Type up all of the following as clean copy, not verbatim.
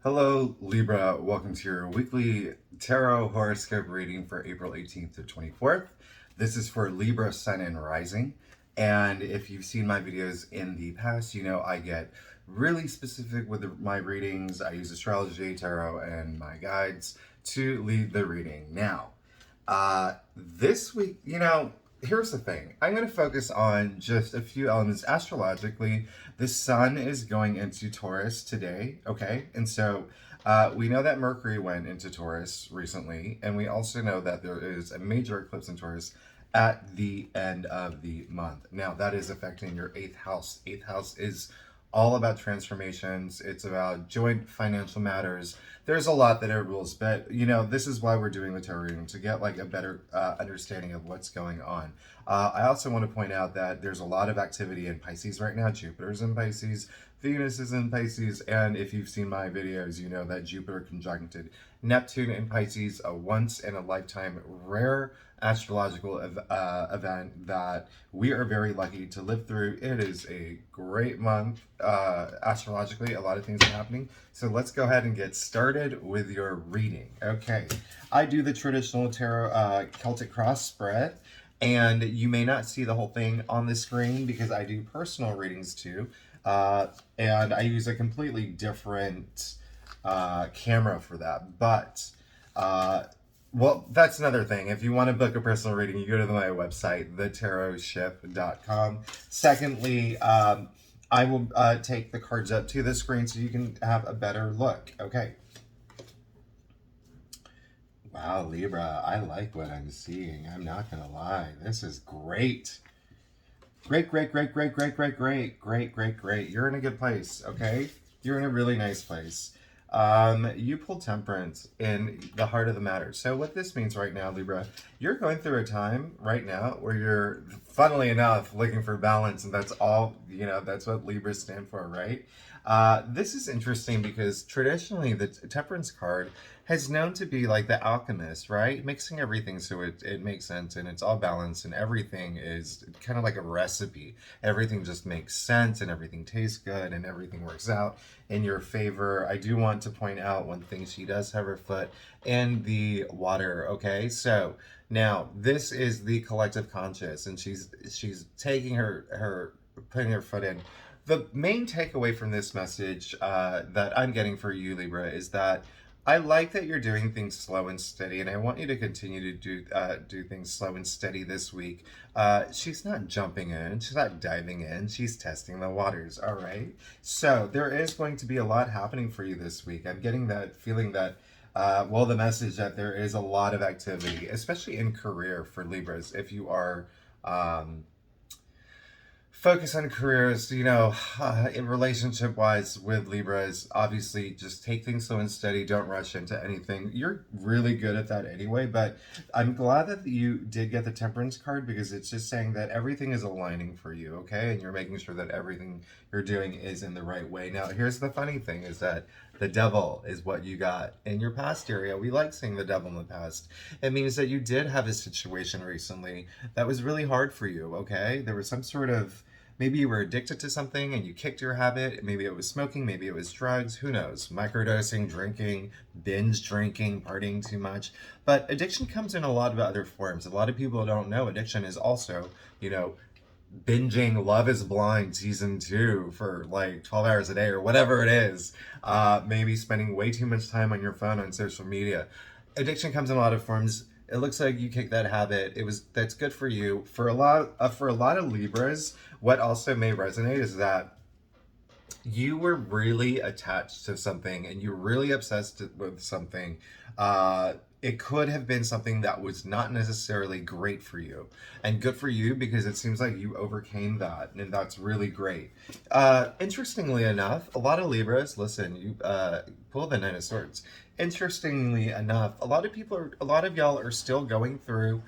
Hello, Libra. Welcome to your weekly tarot horoscope reading for April 18th to 24th. This is for Libra, Sun, and Rising. And if you've seen my videos in the past, you know I get really specific with my readings. I use astrology, tarot, and my guides to lead the reading. Now, this week, here's the thing. I'm going to focus on just a few elements astrologically. The sun is going into Taurus today, okay? And so we know that Mercury went into Taurus recently, and we also know that there is a major eclipse in Taurus at the end of the month. Now, that is affecting your eighth house. Eighth house is all about transformations. It's about joint financial matters. There's a lot that it rules, but this is why we're doing the tarot reading, to get like a better understanding of what's going on. I also want to point out that there's a lot of activity in Pisces right now. Jupiter's in Pisces, Venus is in Pisces, and if you've seen my videos, you know that Jupiter conjuncted Neptune in Pisces, a once in a lifetime rare astrological event that we are very lucky to live through. It is a great month astrologically. A lot of things are happening. So let's go ahead and get started with your reading. Okay, I do the traditional tarot Celtic cross spread, and you may not see the whole thing on the screen because I do personal readings too, and I use a completely different camera for that. But well, that's another thing. If you want to book a personal reading, you go to my website, thetarotship.com. Secondly, I will take the cards up to the screen so you can have a better look. Okay. Wow, Libra, I like what I'm seeing. I'm not going to lie. This is great. Great, great, great, great, great, great, great, great, great, great. You're in a good place, okay? You're in a really nice place. You pull temperance in the heart of the matter. So what this means right now, Libra, you're going through a time right now where you're, funnily enough, looking for balance, and that's all, that's what Libras stand for, right? This is interesting because traditionally the temperance card has known to be like the alchemist, right? Mixing everything so it makes sense and it's all balanced and everything is kind of like a recipe. Everything just makes sense and everything tastes good and everything works out in your favor. I do want to point out one thing. She does have her foot in the water, okay? So now this is the collective conscious, and she's taking her putting her foot in. The main takeaway from this message that I'm getting for you, Libra, is that I like that you're doing things slow and steady, and I want you to continue to do things slow and steady this week. She's not jumping in, she's not diving in, she's testing the waters, all right? So there is going to be a lot happening for you this week. I'm getting that feeling that, the message that there is a lot of activity, especially in career for Libras. If you are focus on careers, in relationship wise with Libras, obviously just take things slow and steady. Don't rush into anything. You're really good at that anyway, but I'm glad that you did get the temperance card because it's just saying that everything is aligning for you, okay? And you're making sure that everything you're doing is in the right way. Now, here's the funny thing is that the devil is what you got in your past area. We like seeing the devil in the past. It means that you did have a situation recently that was really hard for you, okay? There was some sort of, maybe you were addicted to something and you kicked your habit. Maybe it was smoking, maybe it was drugs, who knows? Microdosing, drinking, binge drinking, partying too much. But addiction comes in a lot of other forms. A lot of people don't know addiction is also, binging Love is Blind season 2 for like 12 hours a day or whatever it is. Maybe spending way too much time on your phone on social media. Addiction comes in a lot of forms. It looks like you kicked that habit. That's good for you. For a lot of Libras, what also may resonate is that you were really attached to something and you're really obsessed with something. It could have been something that was not necessarily great for you, and good for you because it seems like you overcame that, and that's really great. Interestingly enough, a lot of Libras, listen, you pull the Nine of Swords. Interestingly enough, a lot of y'all are still going through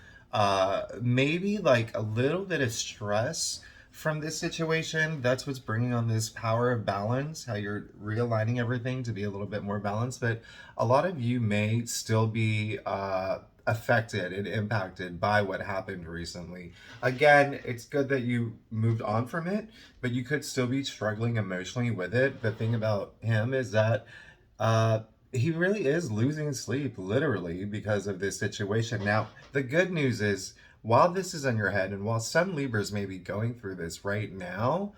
maybe like a little bit of stress from this situation. That's what's bringing on this power of balance, how you're realigning everything to be a little bit more balanced. But a lot of you may still be affected and impacted by what happened recently. Again, it's good that you moved on from it, but you could still be struggling emotionally with it. The thing about him is that uh, he really is losing sleep, literally, because of this situation. Now, the good news is, while this is on your head, and while some Libras may be going through this right now,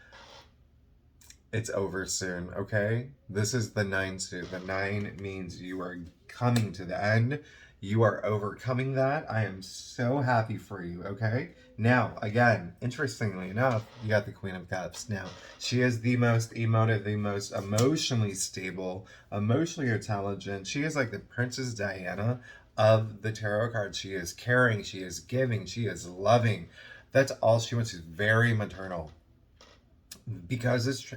it's over soon, okay? This is the nine suit. The nine means you are coming to the end. You are overcoming that. I am so happy for you, okay? Now, again, interestingly enough, you got the Queen of Cups. Now, she is the most emotive, the most emotionally stable, emotionally intelligent. She is like the Princess Diana of the tarot cards. She is caring, she is giving, she is loving. That's all she wants. She's very maternal because this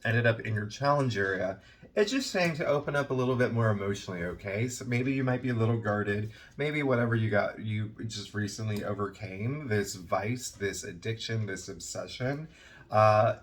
ended up in your challenge area. It's just saying to open up a little bit more emotionally, okay? So maybe you might be a little guarded. Maybe whatever you just recently overcame, this vice, this addiction, this obsession.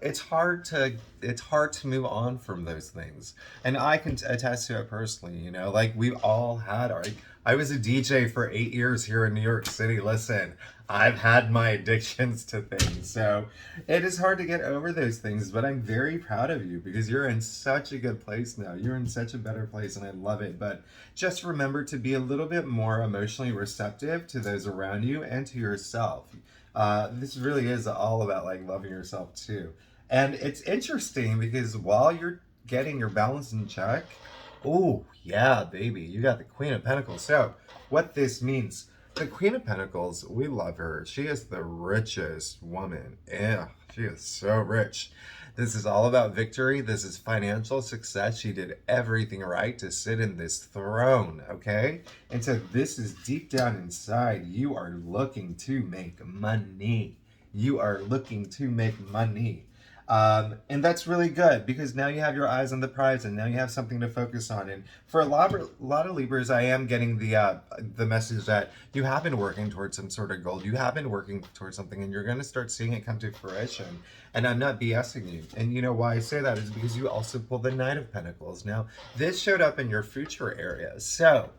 It's hard to move on from those things, and I can attest to it personally. You know, like we've all had our. I was a DJ for 8 years here in New York City. Listen, I've had my addictions to things, so it is hard to get over those things, but I'm very proud of you because you're in such a good place now. You're in such a better place, and I love it. But just remember to be a little bit more emotionally receptive to those around you and to yourself. This really is all about like loving yourself too. And it's interesting because while you're getting your balance in check, oh, yeah, baby, you got the Queen of Pentacles. So, what this means, the Queen of Pentacles, we love her. She is the richest woman. Yeah, she is so rich. This is all about victory. This is financial success. She did everything right to sit in this throne, okay? And so, this is deep down inside. You are looking to make money. You are looking to make money. And that's really good because now you have your eyes on the prize and now you have something to focus on. And for a lot of Libras, I am getting the message that you have been working towards some sort of goal. You have been working towards something and you're going to start seeing it come to fruition. And I'm not BSing you. And you know why I say that is because you also pull the Knight of Pentacles. Now, this showed up in your future area. So,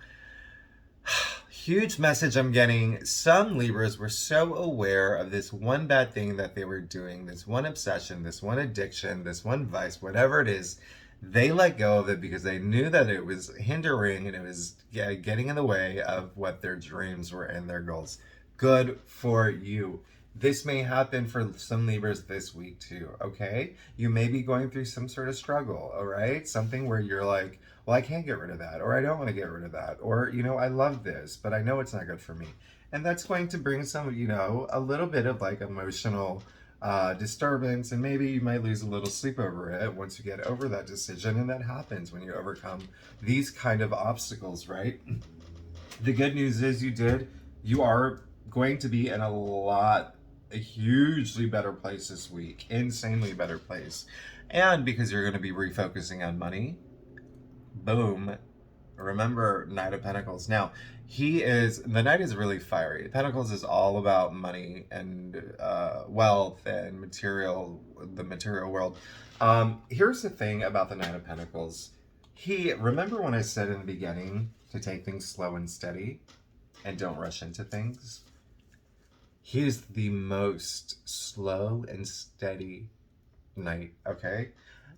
huge message I'm getting. Some Libras were so aware of this one bad thing that they were doing, this one obsession, this one addiction, this one vice, whatever it is. They let go of it because they knew that it was hindering and it was getting in the way of what their dreams were and their goals. Good for you. This may happen for some Libras this week too, okay? You may be going through some sort of struggle, all right? Something where you're like, well, I can't get rid of that, or I don't want to get rid of that, or, you know, I love this, but I know it's not good for me. And that's going to bring some, you know, a little bit of like emotional disturbance, and maybe you might lose a little sleep over it once you get over that decision. And that happens when you overcome these kind of obstacles, right? The good news is you are going to be in a hugely better place this week, insanely better place. And because you're going to be refocusing on money, boom, remember Knight of Pentacles. Now, the Knight is really fiery. Pentacles is all about money and wealth and the material world. Here's the thing about the Knight of Pentacles. Remember when I said in the beginning to take things slow and steady and don't rush into things? He is the most slow and steady Knight, okay?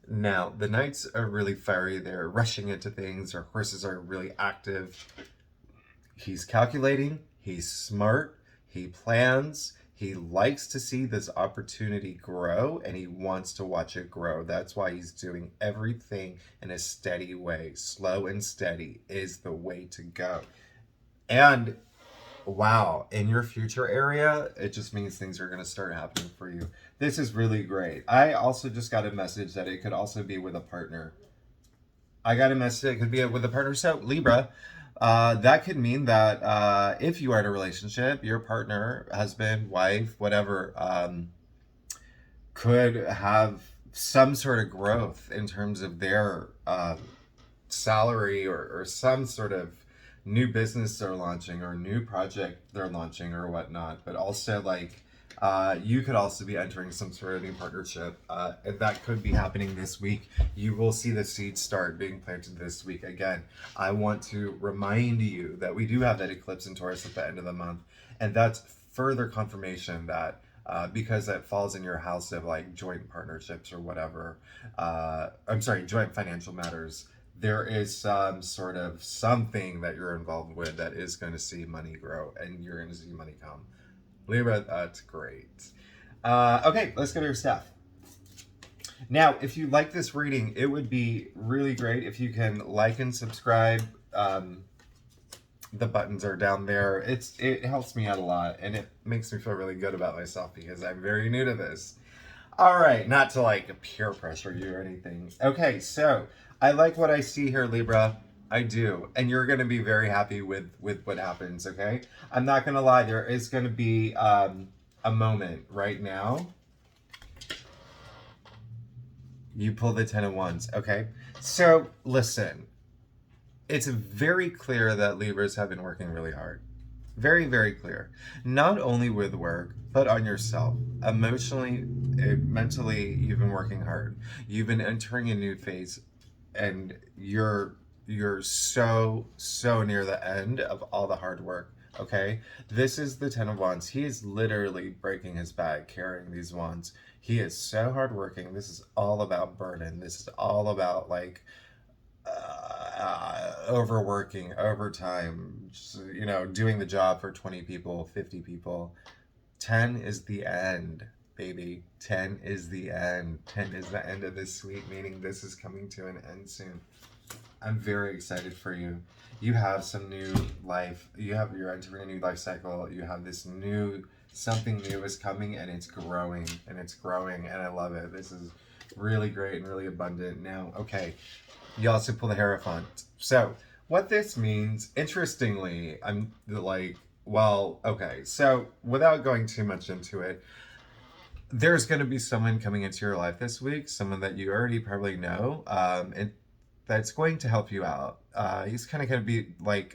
Now, the Knights are really fiery. They're rushing into things. Their horses are really active. He's calculating. He's smart. He plans. He likes to see this opportunity grow and he wants to watch it grow. That's why he's doing everything in a steady way. Slow and steady is the way to go. And wow, in your future area, it just means things are going to start happening for you. This is really great. I also just got a message that it could also be with a partner. I got a message it could be with a partner. So, Libra, that could mean that if you are in a relationship, your partner, husband, wife, whatever, could have some sort of growth in terms of their salary or some sort of new business they're launching or new project they're launching or whatnot. But also like you could also be entering some sort of new partnership, and that could be happening this week. You will see the seeds start being planted this week. Again, I want to remind you that we do have that eclipse in Taurus at the end of the month, and that's further confirmation that because that falls in your house of like joint partnerships or whatever. I'm sorry, joint financial matters. there is some sort of something that you're involved with that is going to see money grow and you're going to see money come. Libra, that's great. Okay, let's go to your stuff. Now, if you like this reading, it would be really great if you can like and subscribe. The buttons are down there. It helps me out a lot, and it makes me feel really good about myself because I'm very new to this. All right, not to like peer pressure you or anything. Okay, so I like what I see here, Libra. I do, and you're going to be very happy with what happens. Okay, I'm not going to lie. There is going to be a moment right now. You pull the 10 of Wands. Okay, so listen. It's very clear that Libras have been working really hard. Very, very clear. Not only with work, but on yourself. Emotionally, mentally, you've been working hard. You've been entering a new phase, and you're so near the end of all the hard work. Okay, this is the 10 of Wands. He is literally breaking his back carrying these wands. He is so hardworking. This is all about burden. This is all about like overworking, overtime, doing the job for 20 people, 50 people. 10 is the end, baby. 10 is the end. 10 is the end of this week, meaning this is coming to an end soon. I'm very excited for you. You have some new life. You're entering a new life cycle. You have this new, something new is coming, and it's growing, and I love it. This is really great and really abundant. Now, okay, you also pull the Hierophant. So what this means, interestingly, I'm like, well, okay, so without going too much into it, there's going to be someone coming into your life this week, someone that you already probably know, and that's going to help you out. He's kind of going to be like,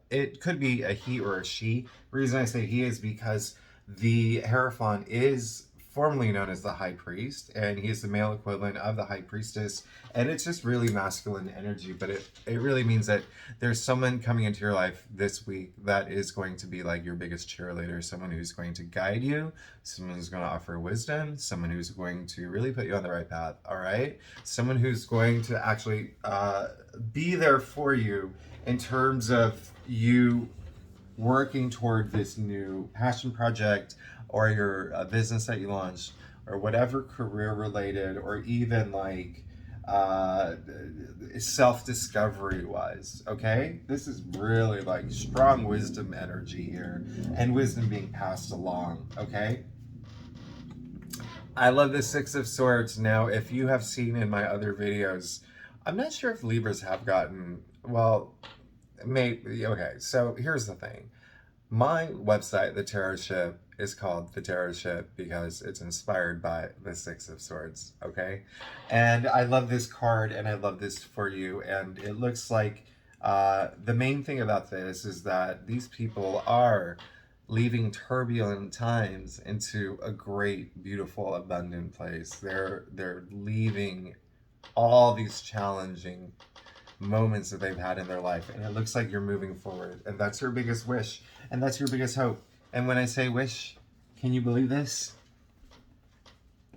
it could be a he or a she. The reason I say he is because the Hierophant is formerly known as the High Priest, and he is the male equivalent of the High Priestess, and it's just really masculine energy, but it really means that there's someone coming into your life this week that is going to be like your biggest cheerleader, someone who's going to guide you, someone who's going to offer wisdom, someone who's going to really put you on the right path, all right? Someone who's going to actually be there for you in terms of you working toward this new passion project or your business that you launched or whatever career related or even like self-discovery wise. Okay, this is really like strong wisdom energy here and wisdom being passed along. Okay, I love the Six of Swords. Now, if you have seen in my other videos, I'm not sure if Libras have gotten, well, maybe. Okay, so here's the thing. My website, The Tarot Ship, is called The Tarot Ship because it's inspired by the Six of Swords, okay? And I love this card, and I love this for you, and it looks like the main thing about this is that these people are leaving turbulent times into a great, beautiful, abundant place. They're leaving all these challenging moments that they've had in their life, and it looks like you're moving forward, and that's your biggest wish, and that's your biggest hope. And when I say wish, can you believe this?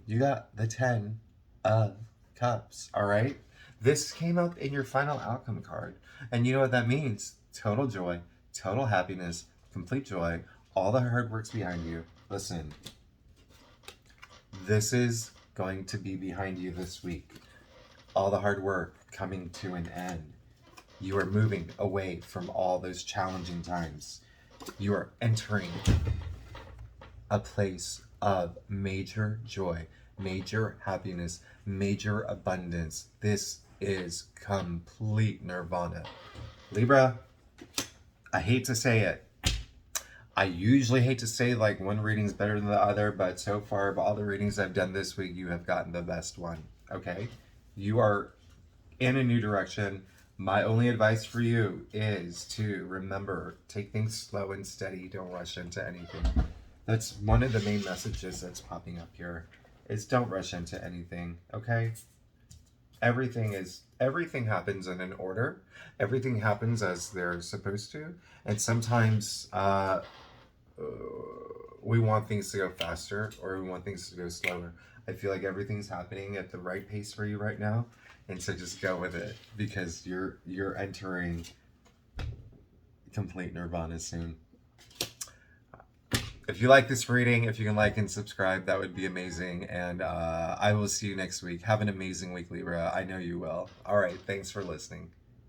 You got the 10 of Cups, all right? This came up in your final outcome card, and you know what that means? Total joy, total happiness, complete joy, all the hard work's behind you. Listen, this is going to be behind you this week. All the hard work coming to an end. You are moving away from all those challenging times. You are entering a place of major joy, major happiness, major abundance. This is complete nirvana. Libra, I hate to say it. I usually hate to say like one reading's better than the other, but so far of all the readings I've done this week, you have gotten the best one, okay? You are in a new direction. My only advice for you is to remember, take things slow and steady. Don't rush into anything. That's one of the main messages that's popping up here, is don't rush into anything, okay? Everything happens in an order. Everything happens as they're supposed to. And sometimes we want things to go faster or we want things to go slower. I feel like everything's happening at the right pace for you right now. And so just go with it, because you're entering complete nirvana soon. If you like this reading, if you can like and subscribe, that would be amazing. And I will see you next week. Have an amazing week, Libra. I know you will. All right. Thanks for listening.